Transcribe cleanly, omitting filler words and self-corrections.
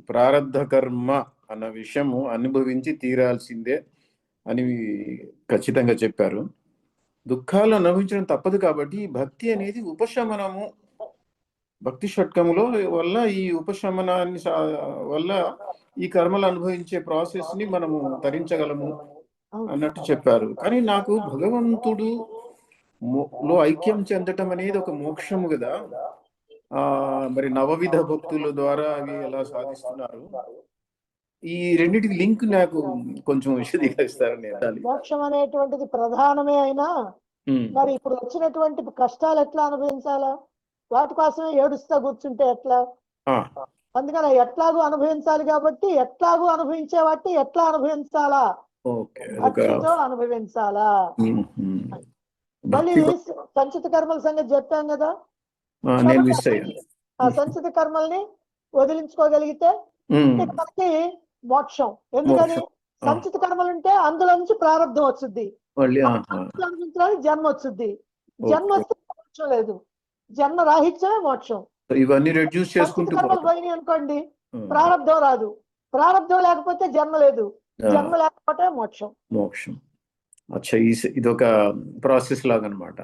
ప్రారబ్ధ కర్మ అన్న విషయము అనుభవించి తీరాల్సిందే అని ఖచ్చితంగా చెప్పారు. దుఃఖాలు అనుభవించడం తప్పదు కాబట్టి భక్తి అనేది ఉపశమనము. భక్తి షట్కములో వల్ల ఈ ఉపశమనాన్ని వల్ల ఈ కర్మలు అనుభవించే ప్రాసెస్ ని మనము తరించగలము అన్నట్టు చెప్పారు. కానీ నాకు భగవంతుడు లో ఐక్యం చెందటం అనేది ఒక మోక్షము కదా. మరి నవవిధ భక్తుల ద్వారా అవి ఎలా సాధిస్తున్నారు, ఈ రెండింటికి లింక్ నాకు కొంచెం విశదీకరిస్తారని. మోక్షం అనేటువంటిది ప్రధానమే అయినా మరి ఇప్పుడు వచ్చినటువంటి కష్టాలు ఎట్లా అనుభవించాలా, వాటి కోసమే ఏడుస్తా కూర్చుంటే ఎట్లా? అందుకని ఎట్లాగూ అనుభవించాలి కాబట్టి ఎట్లాగూ అనుభవించే వాటిని ఎట్లా అనుభవించాలా, భక్తితో అనుభవించాలా. మళ్ళీ సంచిత కర్మల సంగతి చెప్పాం కదా. ఆ సంచిత కర్మల్ని వదిలించుకోగలిగితే మనకి మోక్షం. ఎందుకని? సంచిత కర్మలు ఉంటే అందులో నుంచి ప్రారంభం వచ్చింది, అనుభవించడానికి జన్మ వచ్చింది. జన్మ వస్తే మోక్షం లేదు, జన్మ రాహిత్యమే మోక్షం. ఇవన్నీ రెడ్యూస్ చేసుకుంటూ కర్మలు పోయినాయి అనుకోండి, ప్రారంధం రాదు. ప్రారంధం లేకపోతే జన్మ లేదు, జన్మ లేకపోతే మోక్షం. మోక్షం. అచ్చా, ఇదొక ప్రాసెస్ లాగా అన్నమాట.